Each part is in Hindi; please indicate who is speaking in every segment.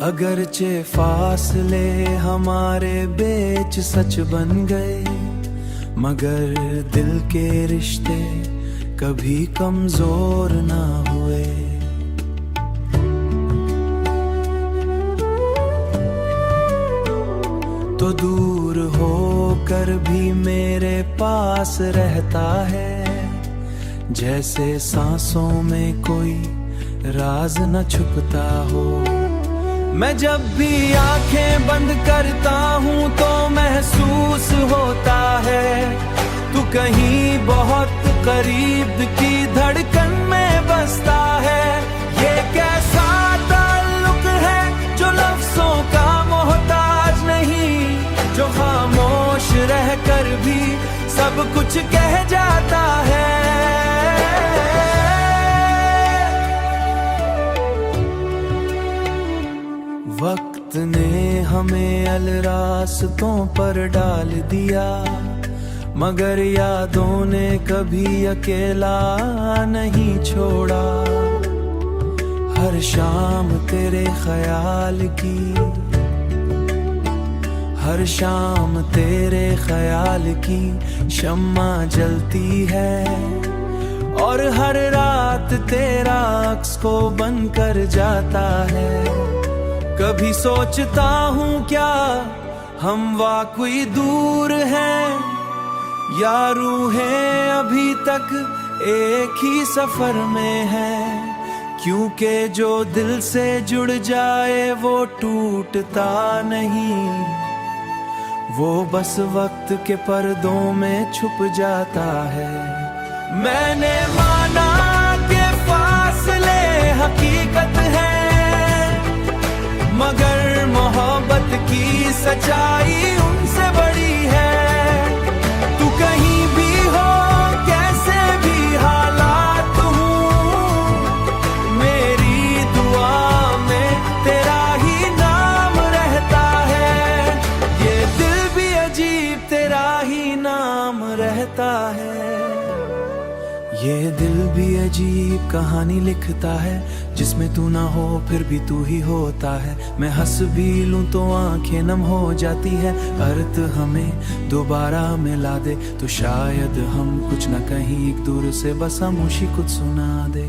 Speaker 1: अगरचे फासले हमारे बीच सच बन गए, मगर दिल के रिश्ते कभी कमजोर ना हुए। तो दूर होकर भी मेरे पास रहता है, जैसे सांसों में कोई राज न छुपता हो। मैं जब भी आंखें बंद करता हूँ तो महसूस होता है तू कहीं बहुत करीब की धड़कन में बसता है। ये कैसा ताल्लुक है जो लफ्जों का मोहताज नहीं, जो खामोश रहकर भी सब कुछ कह जाता है। वक्त ने हमें अलरास्तों पर डाल दिया, मगर यादों ने कभी अकेला नहीं छोड़ा। हर शाम तेरे ख्याल की, हर शाम तेरे ख्याल की शम्मा जलती है, और हर रात तेरा अक्स को बन कर जाता है। कभी सोचता हूँ क्या हम वाकई दूर हैं, या रूहें अभी तक एक ही सफर में हैं। क्योंकि जो दिल से जुड़ जाए वो टूटता नहीं, वो बस वक्त के पर्दों में छुप जाता है। मैंने माना कि फासले हकीकत है, मगर मोहब्बत की सच्चाई उनसे बड़ी है। तू कहीं भी हो, कैसे भी हालात हूँ, मेरी दुआ में तेरा ही नाम रहता है। ये दिल भी अजीब तेरा ही नाम रहता है। ये दिल भी अजीब कहानी लिखता है, जिसमें तू ना हो फिर भी तू ही होता है। मैं हंस भी लूं तो आंखें नम हो जाती है। अर्थ हमें दोबारा मिला दे तो शायद हम कुछ न कहीं एक दूर से बस खामोशी कुछ सुना दे।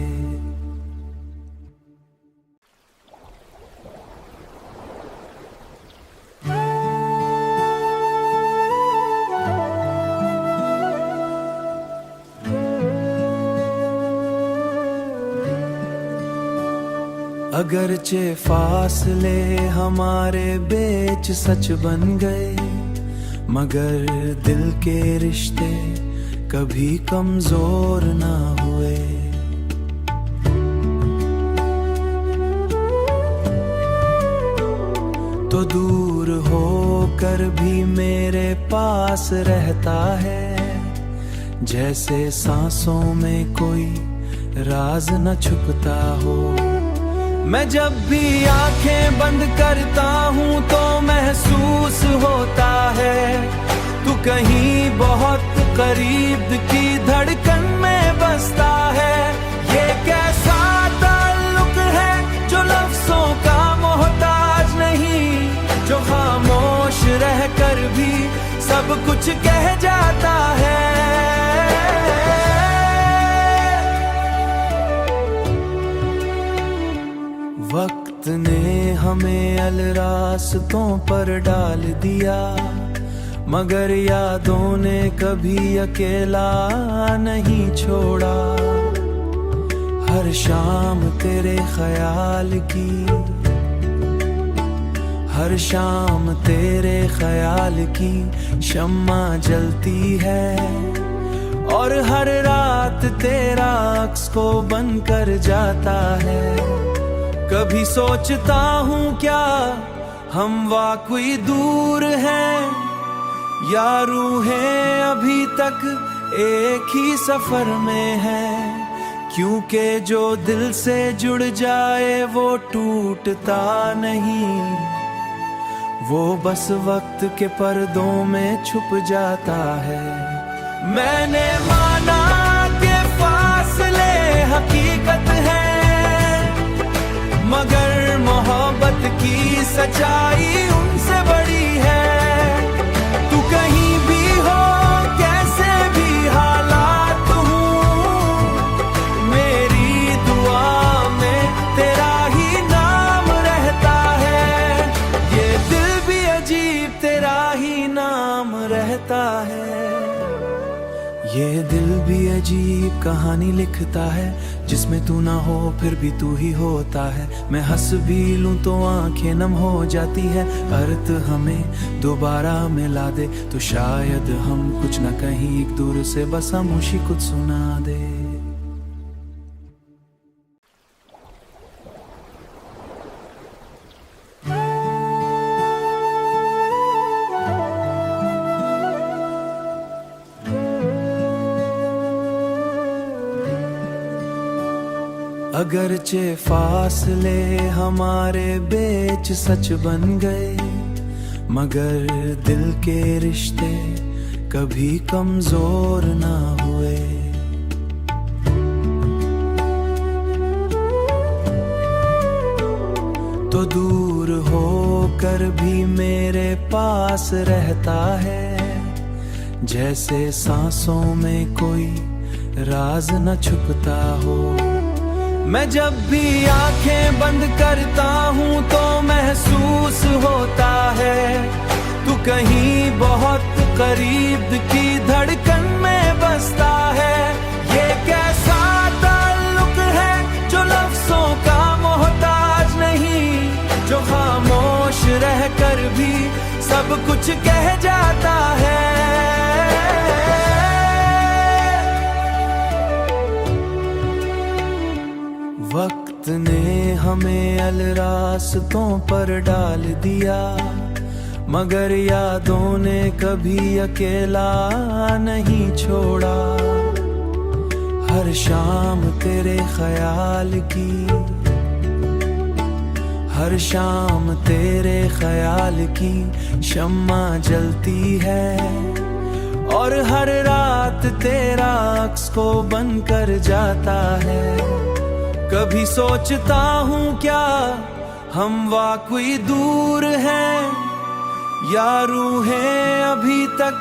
Speaker 1: अगरचे फासले हमारे बीच सच बन गए, मगर दिल के रिश्ते कभी कमजोर ना हुए। तो दूर होकर भी मेरे पास रहता है, जैसे सांसों में कोई राज न छुपता हो। मैं जब भी आंखें बंद करता हूँ तो महसूस होता है तू कहीं बहुत करीब की धड़कन में बसता है। ये कैसा ताल्लुक है जो लफ्जों का मोहताज नहीं, जो खामोश रहकर भी सब कुछ कह जाता है। वक्त ने हमें अलरास्तों पर डाल दिया, मगर यादों ने कभी अकेला नहीं छोड़ा। हर शाम तेरे ख्याल की, हर शाम तेरे ख्याल की शम्मा जलती है, और हर रात तेरा अक्स को बन कर जाता है। कभी सोचता हूँ क्या हम वाकई दूर हैं, या रूहें अभी तक एक ही सफर में हैं। क्योंकि जो दिल से जुड़ जाए वो टूटता नहीं, वो बस वक्त के पर्दों में छुप जाता है। मैंने माना कि फासले हकीकत है, मगर मोहब्बत की सच्चाई उनसे बड़ी है। तू कहीं भी हो कैसे भी हालात हूँ, मेरी दुआ में तेरा ही नाम रहता है। ये दिल भी अजीब तेरा ही नाम रहता है। ये दिल भी अजीब कहानी लिखता है, जिसमें तू ना हो फिर भी तू ही होता है। मैं हंस भी लूं तो आंखें नम हो जाती है। अर्थ हमें दोबारा मिला दे तो शायद हम कुछ न कहीं एक दूर से बस खामोशी कुछ सुना दे। अगरचे फासले हमारे बीच सच बन गए, मगर दिल के रिश्ते कभी कमजोर ना हुए। तो दूर होकर भी मेरे पास रहता है, जैसे सांसों में कोई राज न छुपता हो। मैं जब भी आंखें बंद करता हूँ तो महसूस होता है तू कहीं बहुत करीब की धड़कन में बसता है। ये कैसा ताल्लुक है जो लफ्जों का मोहताज नहीं, जो खामोश रहकर भी सब कुछ कह जाता है। वक्त ने हमें अलरास्तों पर डाल दिया, मगर यादों ने कभी अकेला नहीं छोड़ा। हर शाम तेरे ख्याल की, हर शाम तेरे ख्याल की शम्मा जलती है, और हर रात तेरा अक्स को बन कर जाता है। कभी सोचता हूँ क्या हम वाकई दूर हैं, या रूहें अभी तक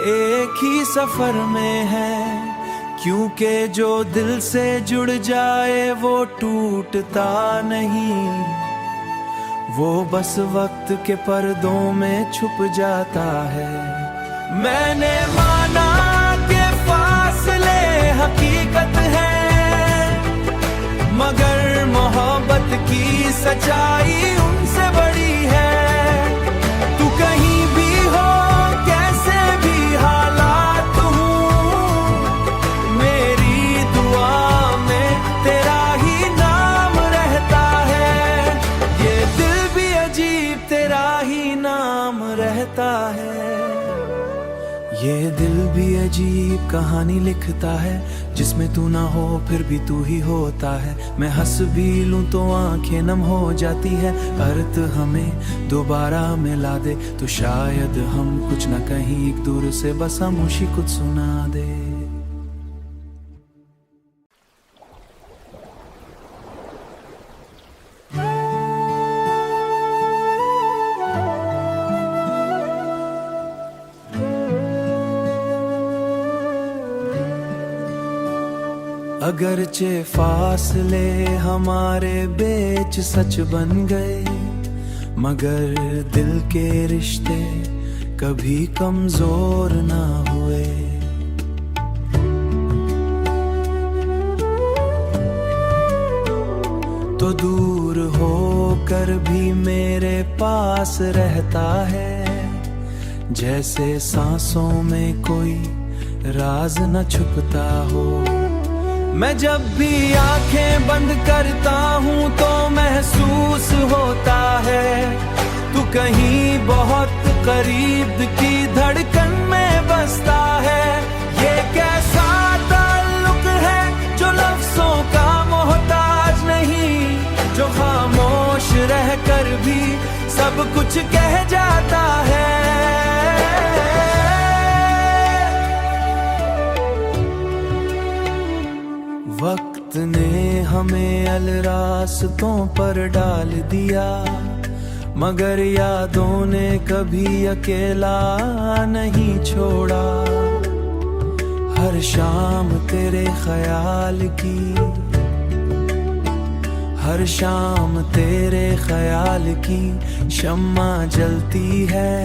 Speaker 1: एक ही सफर में हैं। क्योंकि जो दिल से जुड़ जाए वो टूटता नहीं, वो बस वक्त के पर्दों में छुप जाता है। मैंने माना कि फासले हकीकत है, मगर मोहब्बत की सच्चाई उनसे बड़ी है। तू कहीं भी हो कैसे भी हालात हूँ, मेरी दुआ में तेरा ही नाम रहता है। ये दिल भी अजीब तेरा ही नाम रहता है। ये दिल भी अजीब कहानी लिखता है, जिसमें तू ना हो फिर भी तू ही होता है। मैं हंस भी लूं तो आंखें नम हो जाती है। अर्थ हमें दोबारा मिला दे तो शायद हम कुछ न कहीं एक दूर से बस खामोशी कुछ सुना दे। अगरचे फासले हमारे बीच सच बन गए, मगर दिल के रिश्ते कभी कमजोर ना हुए। तो दूर होकर भी मेरे पास रहता है, जैसे सांसों में कोई राज न छुपता हो। मैं जब भी आंखें बंद करता हूँ तो महसूस होता है तू कहीं बहुत करीब की धड़कन में बसता है। ये कैसा ताल्लुक है जो लफ्जों का मोहताज नहीं, जो खामोश रहकर भी सब कुछ कह जाता है। वक्त ने हमें अलरास्तों पर डाल दिया, मगर यादों ने कभी अकेला नहीं छोड़ा। हर शाम तेरे ख्याल की, हर शाम तेरे ख्याल की शम्मा जलती है,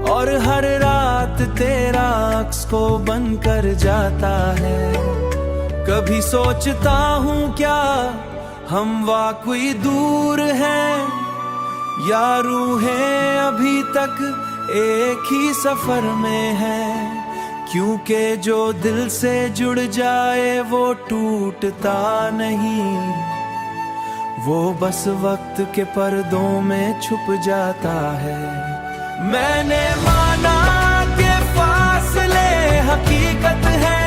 Speaker 1: और हर रात तेरा अक्स को बन कर जाता है। कभी सोचता हूँ क्या हम वाकई दूर हैं, या रूहें अभी तक एक ही सफर में है। क्योंकि जो दिल से जुड़ जाए वो टूटता नहीं, वो बस वक्त के पर्दों में छुप जाता है। मैंने माना कि फासले हकीकत है,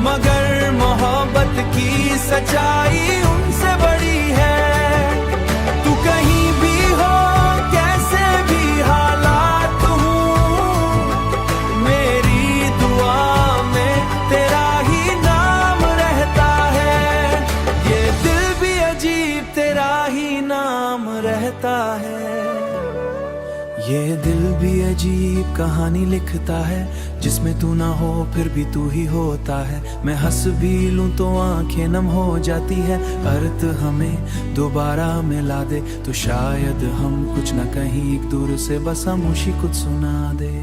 Speaker 1: मगर मोहब्बत की सच्चाई उनसे बड़ी है। तू कहीं भी हो, कैसे भी हालात हूँ, मेरी दुआ में तेरा ही नाम रहता है। ये दिल भी अजीब तेरा ही नाम रहता है। ये दिल भी अजीब कहानी लिखता है, जिसमें तू ना हो फिर भी तू ही होता है। मैं हंस भी लूं तो आंखें नम हो जाती है। अर्थ हमें दोबारा मिला दे तो शायद हम कुछ न कहीं एक दूर से बस खामोशी कुछ सुना दे।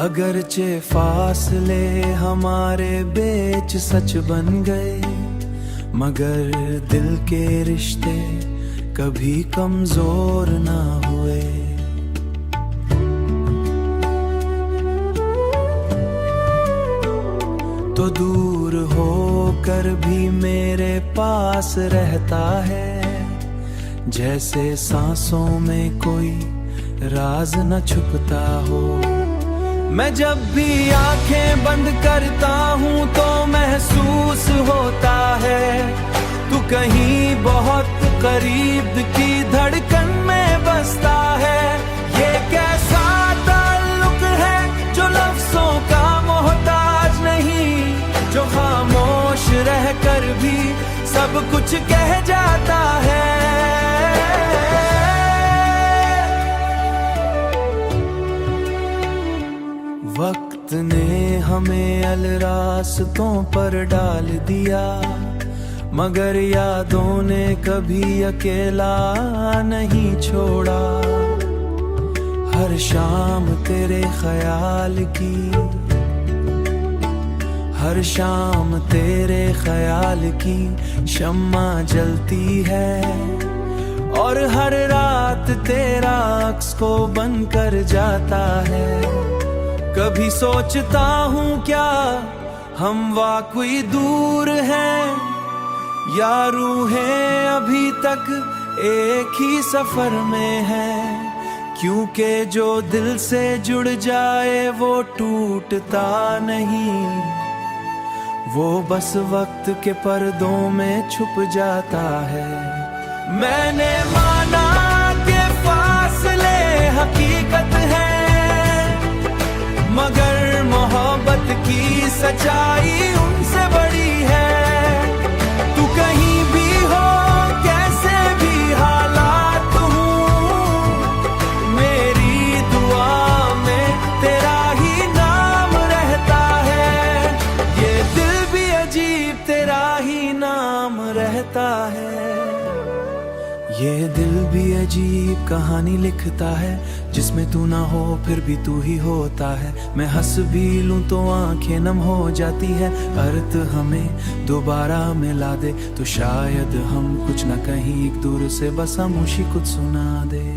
Speaker 1: अगरचे फासले हमारे बीच सच बन गए, मगर दिल के रिश्ते कभी कमजोर ना हुए। तो दूर होकर भी मेरे पास रहता है, जैसे सांसों में कोई राज न छुपता हो। मैं जब भी आंखें बंद करता हूँ तो महसूस होता है तू कहीं बहुत करीब की धड़कन में बसता है। ये कैसा ताल्लुक है जो लफ्जों का मोहताज नहीं, जो खामोश रहकर भी सब कुछ कह जाता है। वक्त ने हमें अलरास्तों पर डाल दिया, मगर यादों ने कभी अकेला नहीं छोड़ा। हर शाम तेरे ख्याल की, हर शाम तेरे ख्याल की शम्मा जलती है, और हर रात तेरा अक्स को बन कर जाता है। कभी सोचता हूँ क्या हम वाकई दूर हैं, या रूहें अभी तक एक ही सफर में हैं। क्योंकि जो दिल से जुड़ जाए वो टूटता नहीं, वो बस वक्त के पर्दों में छुप जाता है। मैंने माना कि फासले हकीकत है, मगर मोहब्बत की सच्चाई उनसे बड़ी है। तू कहीं भी हो, कैसे भी हालात हूँ, मेरी दुआ में तेरा ही नाम रहता है। ये दिल भी अजीब तेरा ही नाम रहता है। ये दिल भी अजीब कहानी लिखता है, जिसमें तू ना हो फिर भी तू ही होता है। मैं हंस भी लूं तो आंखें नम हो जाती है। अर्थ हमें दोबारा मिला दे तो शायद हम कुछ न कहीं एक दूर से बस खामोशी कुछ सुना दे।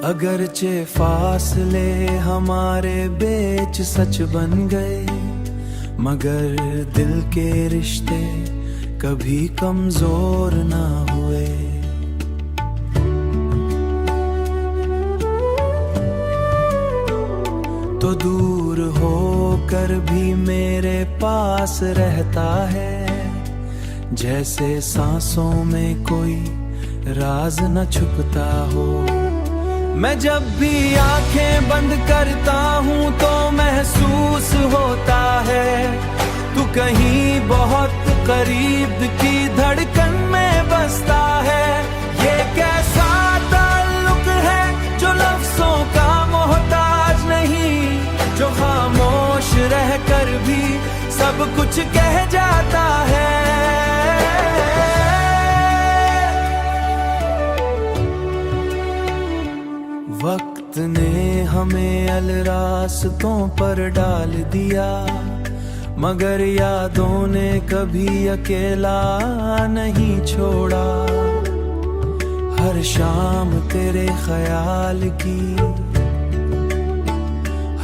Speaker 1: अगरचे फासले हमारे बीच सच बन गए, मगर दिल के रिश्ते कभी कमजोर ना हुए। तो दूर होकर भी मेरे पास रहता है, जैसे सांसों में कोई राज न छुपता हो। मैं जब भी आंखें बंद करता हूँ तो महसूस होता है तू कहीं बहुत करीब की धड़कन में बसता है। ये कैसा ताल्लुक है जो लफ्जों का मोहताज नहीं, जो खामोश रहकर भी सब कुछ कह जाता है। वक्त ने हमें अलरास्तों पर डाल दिया, मगर यादों ने कभी अकेला नहीं छोड़ा। हर शाम तेरे ख्याल की,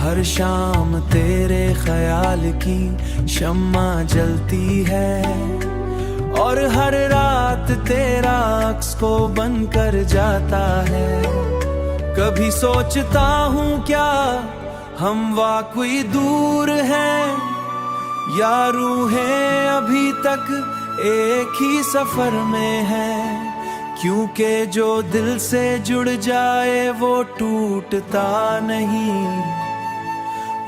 Speaker 1: हर शाम तेरे ख्याल की शम्मा जलती है, और हर रात तेरा अक्स को बन कर जाता है। कभी सोचता हूँ क्या हम वाकई दूर हैं, या रूहें अभी तक एक ही सफर में हैं। क्योंकि जो दिल से जुड़ जाए वो टूटता नहीं,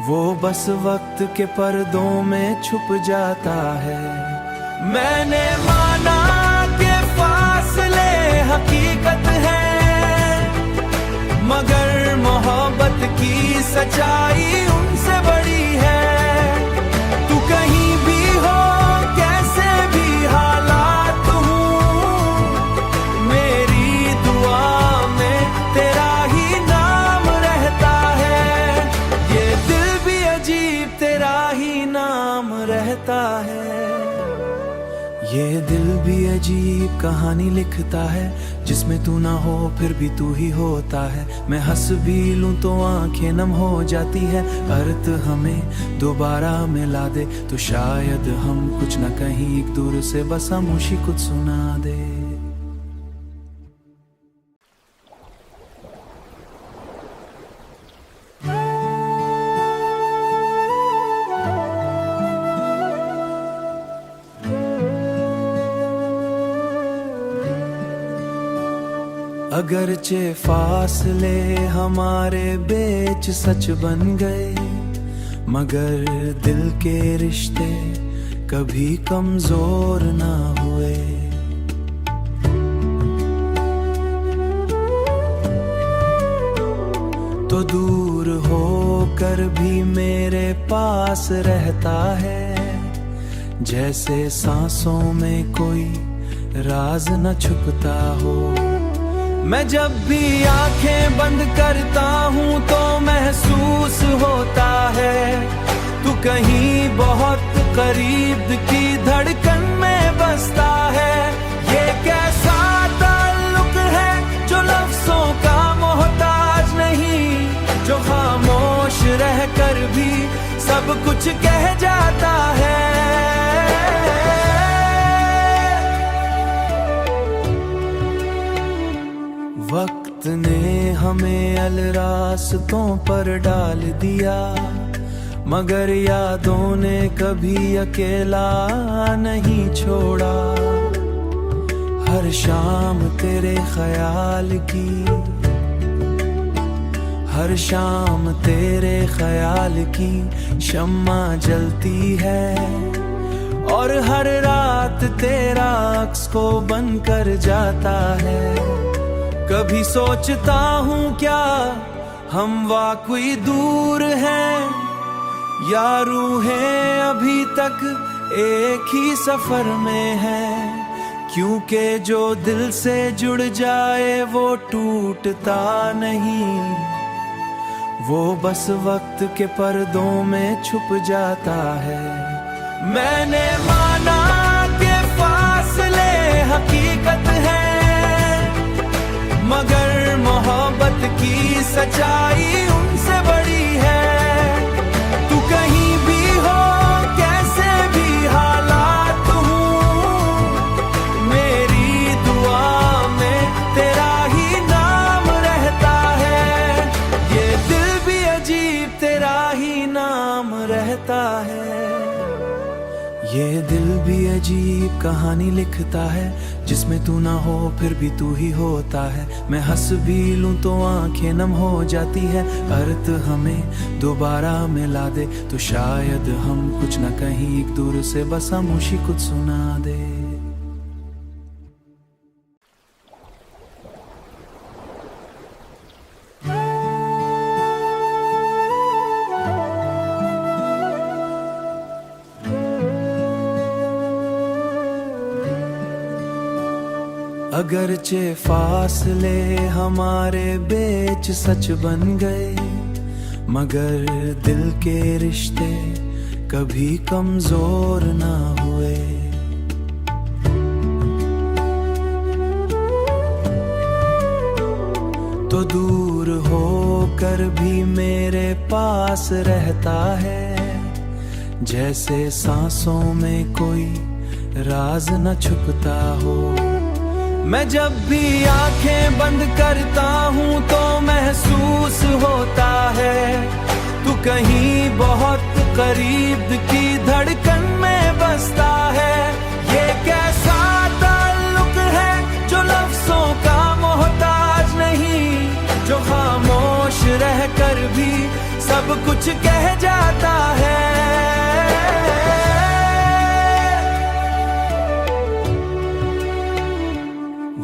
Speaker 1: वो बस वक्त के पर्दों में छुप जाता है। मैंने माना कि फासले हकीकत है, मगर मोहब्बत की सच्चाई उनसे बड़ी है। तू कहीं भी हो, कैसे भी हालात हूँ, मेरी दुआ में तेरा ही नाम रहता है। ये दिल भी अजीब तेरा ही नाम रहता है। ये दिल भी अजीब कहानी लिखता है, जिसमें तू ना हो फिर भी तू ही होता है। मैं हंस भी लूं तो आंखें नम हो जाती है। अर्थ हमें दोबारा मिला दे तो शायद हम कुछ न कहीं एक दूर से बस खामोशी कुछ सुना दे। अगरचे फासले हमारे बीच सच बन गए, मगर दिल के रिश्ते कभी कमजोर ना हुए। तो दूर होकर भी मेरे पास रहता है, जैसे सांसों में कोई राज न छुपता हो। मैं जब भी आंखें बंद करता हूँ तो महसूस होता है तू कहीं बहुत करीब की धड़कन में बसता है। ये कैसा ताल्लुक है जो लफ्जों का मोहताज नहीं, जो खामोश रहकर भी सब कुछ कह जाता है। वक्त ने हमें अलरास्तों पर डाल दिया, मगर यादों ने कभी अकेला नहीं छोड़ा। हर शाम तेरे ख्याल की, हर शाम तेरे ख्याल की शम्मा जलती है, और हर रात तेरा अक्स को बन कर जाता है। कभी सोचता हूँ क्या हम वाकई दूर हैं, या रूहें अभी तक एक ही सफर में हैं। क्योंकि जो दिल से जुड़ जाए वो टूटता नहीं, वो बस वक्त के पर्दों में छुप जाता है। मैंने माना कि फासले हकीकत है, मगर मोहब्बत की सच्चाई उनसे बड़ी है। तू कहीं भी हो, कैसे भी हालात हूँ, ये दिल भी अजीब कहानी लिखता है, जिसमें तू ना हो फिर भी तू ही होता है। मैं हंस भी लूं तो आंखें नम हो जाती है। अर्थ हमें दोबारा मिला दे तो शायद हम कुछ न कहीं एक दूर से बस खामोशी कुछ सुना दे। अगरचे फासले हमारे बीच सच बन गए, मगर दिल के रिश्ते कभी कमजोर ना हुए। तो दूर होकर भी मेरे पास रहता है, जैसे सांसों में कोई राज न छुपता हो। मैं जब भी आंखें बंद करता हूँ तो महसूस होता है तू कहीं बहुत करीब की धड़कन में बसता है। ये कैसा ताल्लुक है जो लफ्जों का मोहताज नहीं, जो खामोश रहकर भी सब कुछ कह जाता है।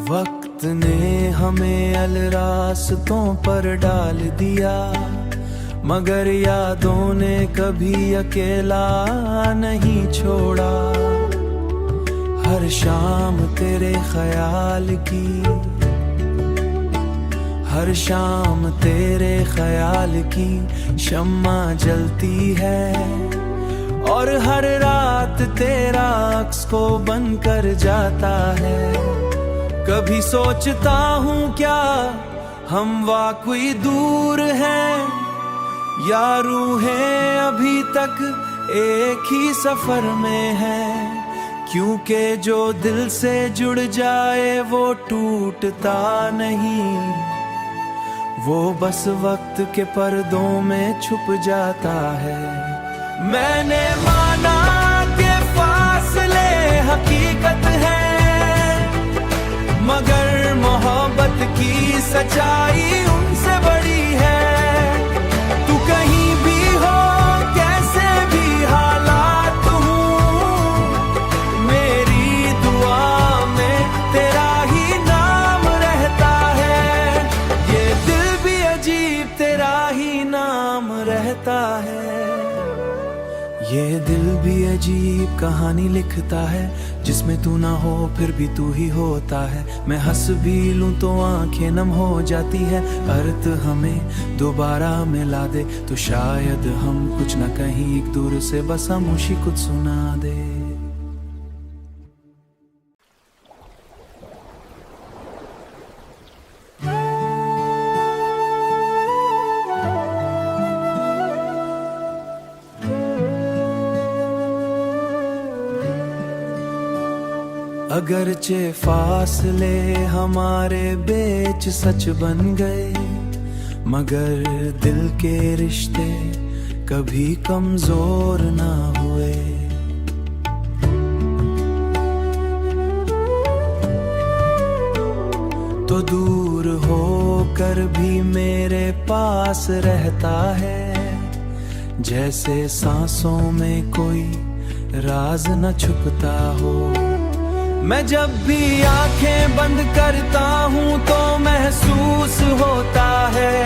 Speaker 1: वक्त ने हमें अलरास्तों पर डाल दिया, मगर यादों ने कभी अकेला नहीं छोड़ा। हर शाम तेरे ख्याल की, हर शाम तेरे ख्याल की शम्मा जलती है, और हर रात तेरा अक्स को बन कर जाता है। कभी सोचता हूँ क्या हम वाकई दूर हैं, या रूहें अभी तक एक ही सफर में हैं। क्योंकि जो दिल से जुड़ जाए वो टूटता नहीं, वो बस वक्त के पर्दों में छुप जाता है। मैंने माना कि फासले हकीकत है, मगर मोहब्बत की सच्चाई उनसे बड़ी है। तू कहीं भी हो, कैसे भी हालात हूँ, मेरी दुआ में तेरा ही नाम रहता है। ये दिल भी अजीब तेरा ही नाम रहता है। ये दिल भी अजीब कहानी लिखता है, जिसमें तू ना हो फिर भी तू ही होता है। मैं हंस भी लूं तो आंखें नम हो जाती है। अर्थ हमें दोबारा मिला दे तो शायद हम कुछ न कहीं एक दूर से बस खामोशी कुछ सुना दे। अगरचे फासले हमारे बीच सच बन गए, मगर दिल के रिश्ते कभी कमजोर ना हुए। तो दूर होकर भी मेरे पास रहता है, जैसे सांसों में कोई राज न छुपता हो। मैं जब भी आंखें बंद करता हूँ तो महसूस होता है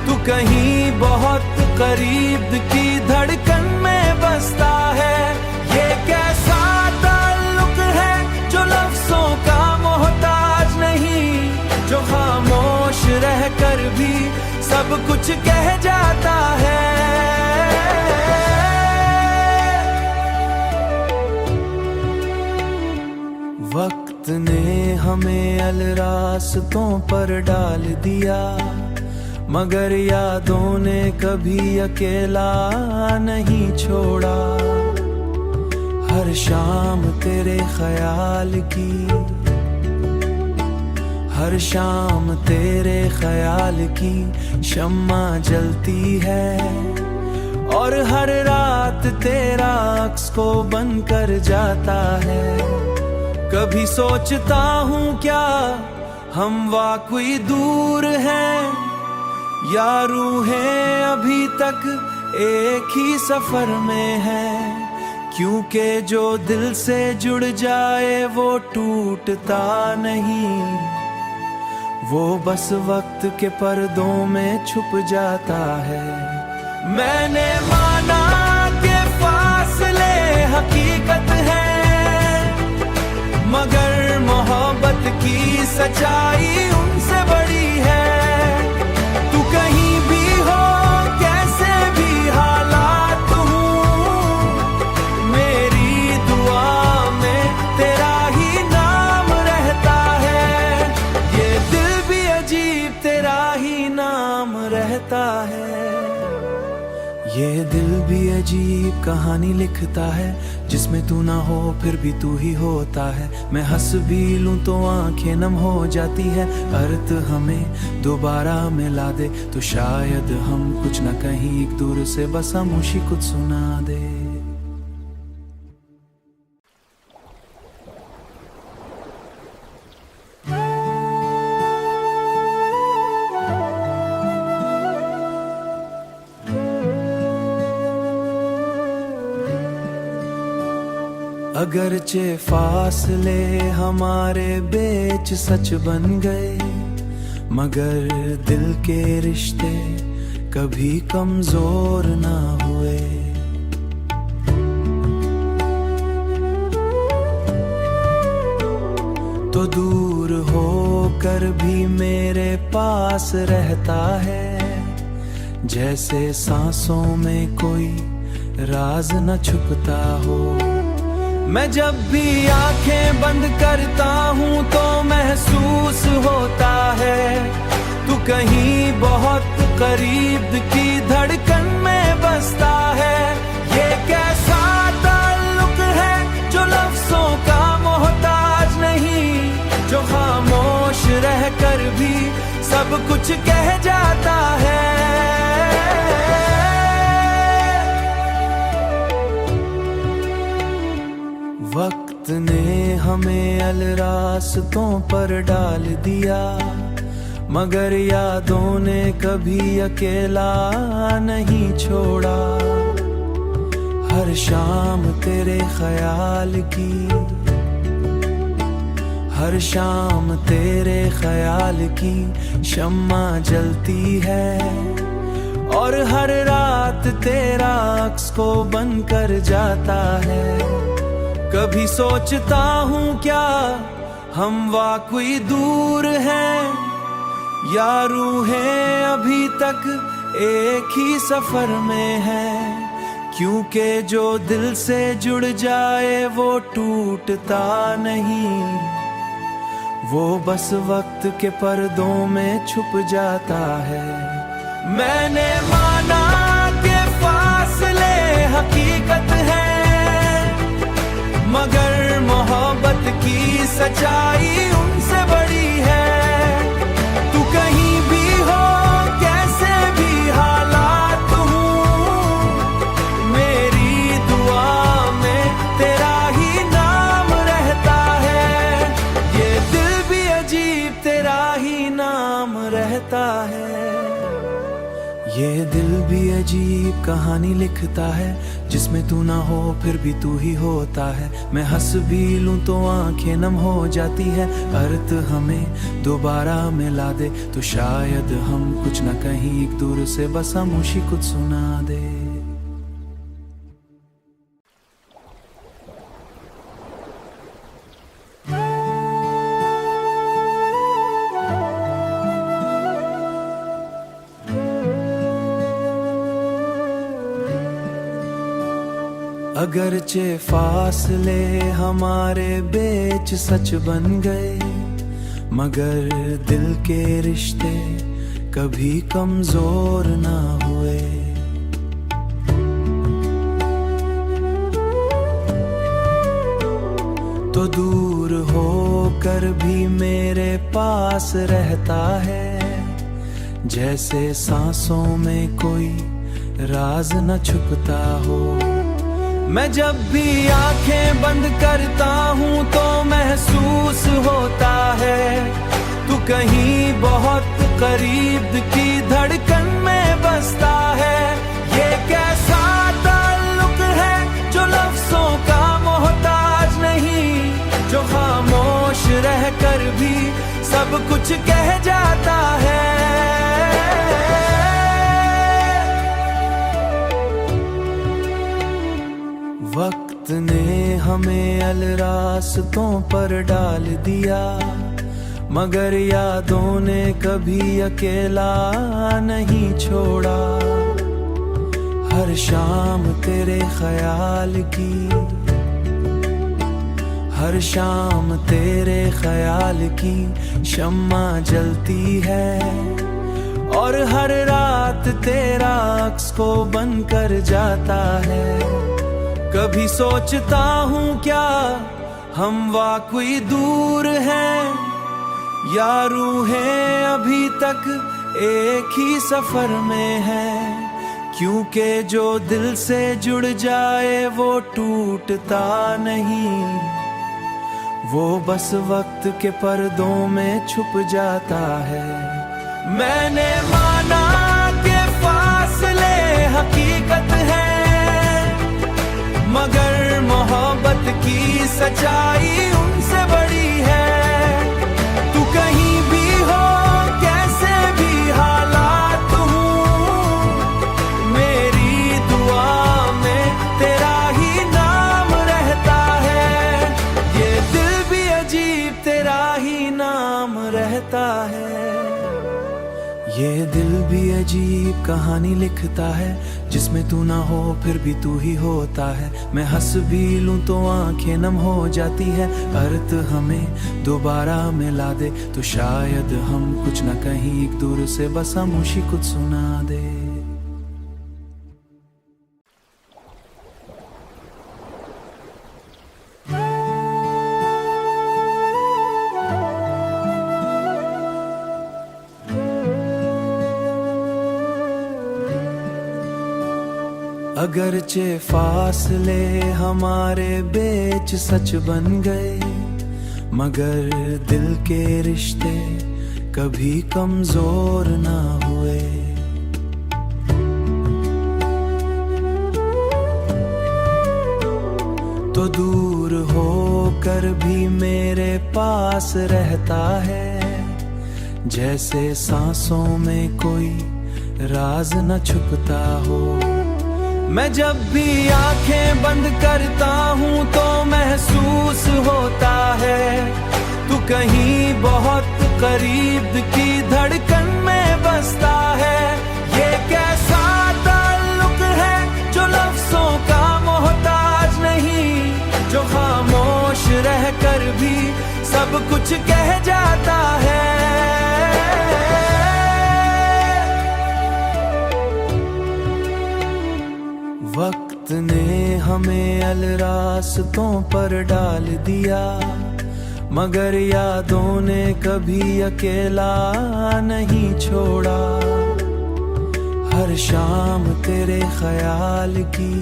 Speaker 1: तू कहीं बहुत करीब की धड़कन में बसता है। ये कैसा ताल्लुक है जो लफ्जों का मोहताज नहीं, जो खामोश रहकर भी सब कुछ कह जाता है। वक्त ने हमें अलरास्तों पर डाल दिया, मगर यादों ने कभी अकेला नहीं छोड़ा। हर शाम तेरे ख्याल की, हर शाम तेरे ख्याल की शम्मा जलती है, और हर रात तेरा अक्स को बनकर जाता है। कभी सोचता हूँ क्या हम वाकई दूर हैं, या रूहें अभी तक एक ही सफर में है। क्योंकि जो दिल से जुड़ जाए वो टूटता नहीं, वो बस वक्त के पर्दों में छुप जाता है। मैंने माना कि फासले हकीकत है, मगर मोहब्बत की सच्चाई उनसे बड़ी है। तू कहीं भी हो, कैसे भी हालात हूँ, मेरी दुआ में तेरा ही नाम रहता है। ये दिल भी अजीब तेरा ही नाम रहता है। ये दिल भी अजीब कहानी लिखता है, जिसमें तू ना हो फिर भी तू ही होता है। मैं हंस भी लूं तो आंखें नम हो जाती है। अर्थ हमें दोबारा मिला दे तो शायद हम कुछ न कहीं एक दूर से बस खामोशी कुछ सुना दे। अगरचे फासले हमारे बीच सच बन गए, मगर दिल के रिश्ते कभी कमजोर ना हुए। तो दूर होकर भी मेरे पास रहता है, जैसे सांसों में कोई राज न छुपता हो। मैं जब भी आंखें बंद करता हूँ तो महसूस होता है तू कहीं बहुत करीब की धड़कन में बसता है। ये कैसा ताल्लुक है जो लफ्जों का मोहताज नहीं, जो खामोश रहकर भी सब कुछ कह जाता है। वक्त ने हमें अलरास्तों पर डाल दिया, मगर यादों ने कभी अकेला नहीं छोड़ा। हर शाम तेरे ख्याल की, हर शाम तेरे ख्याल की शम्मा जलती है, और हर रात तेरा अक्स को बनकर जाता है। कभी सोचता हूँ क्या हम वाकई दूर हैं, या रूहें अभी तक एक ही सफर में है। क्योंकि जो दिल से जुड़ जाए वो टूटता नहीं, वो बस वक्त के पर्दों में छुप जाता है। मैंने माना कि फासले हकीकत है, मगर मोहब्बत की सच्चाई उनसे बड़ी है। तू कहीं भी हो, कैसे भी हालात हूँ, मेरी दुआ में तेरा ही नाम रहता है। ये दिल भी अजीब तेरा ही नाम रहता है। ये दिल भी अजीब कहानी लिखता है, जिसमें तू ना हो फिर भी तू ही होता है। मैं हंस भी लूं तो आंखें नम हो जाती है। अर्थ हमें दोबारा मिला दे तो शायद हम कुछ न कहीं एक दूर से बस खामोशी कुछ सुना दे। अगरचे फासले हमारे बीच सच बन गए, मगर दिल के रिश्ते कभी कमजोर ना हुए। तो दूर होकर भी मेरे पास रहता है, जैसे सांसों में कोई राज न छुपता हो। मैं जब भी आंखें बंद करता हूँ तो महसूस होता है तू कहीं बहुत करीब की धड़कन में बसता है। ये कैसा ताल्लुक है जो लफ्जों का मोहताज नहीं, जो खामोश रहकर भी सब कुछ कह जाता है। वक्त ने हमें अलरास्तों पर डाल दिया, मगर यादों ने कभी अकेला नहीं छोड़ा। हर शाम तेरे ख्याल की, हर शाम तेरे ख्याल की शम्मा जलती है, और हर रात तेरा अक्स को बन कर जाता है। कभी सोचता हूँ क्या हम वाकई दूर हैं, या रूहें अभी तक एक ही सफर में हैं। क्योंकि जो दिल से जुड़ जाए वो टूटता नहीं, वो बस वक्त के पर्दों में छुप जाता है। मैंने माना कि फासले हकीकत है, मगर मोहब्बत की सच्चाई उनसे बड़ी है। तू कहीं भी हो, कैसे भी हालात हूँ, मेरी दुआ में तेरा ही नाम रहता है। ये दिल भी अजीब तेरा ही नाम रहता है। ये दिल भी अजीब कहानी लिखता है, जिसमें तू ना हो फिर भी तू ही होता है। मैं हंस भी लूं तो आंखें नम हो जाती है। अर्थ हमें दोबारा मिला दे तो शायद हम कुछ न कहीं एक दूर से बस खामोशी कुछ सुना दे। अगरचे फासले हमारे बीच सच बन गए, मगर दिल के रिश्ते कभी कमजोर ना हुए। तो दूर होकर भी मेरे पास रहता है, जैसे सांसों में कोई राज न छुपता हो। मैं जब भी आंखें बंद करता हूँ तो महसूस होता है तू कहीं बहुत करीब की धड़कन में बसता है। ये कैसा ताल्लुक है जो लफ्जों का मोहताज नहीं, जो खामोश रहकर भी सब कुछ कह जाता है। वक्त ने हमें अलरास्तों पर डाल दिया, मगर यादों ने कभी अकेला नहीं छोड़ा। हर शाम तेरे ख्याल की,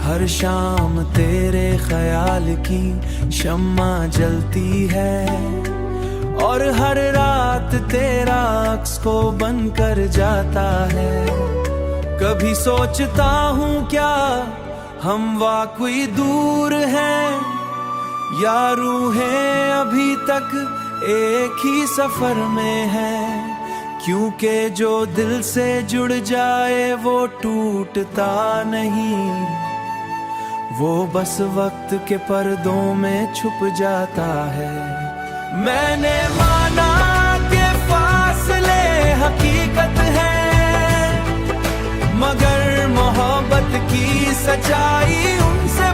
Speaker 1: हर शाम तेरे ख्याल की शम्मा जलती है, और हर रात तेरा अक्स को बन कर जाता है। कभी सोचता हूँ क्या हम वाकई दूर हैं, या रूहें अभी तक एक ही सफर में हैं। क्योंकि जो दिल से जुड़ जाए वो टूटता नहीं, वो बस वक्त के पर्दों में छुप जाता है। मैंने माना कि फासले हकीकत है, मगर मोहब्बत की सच्चाई उनसे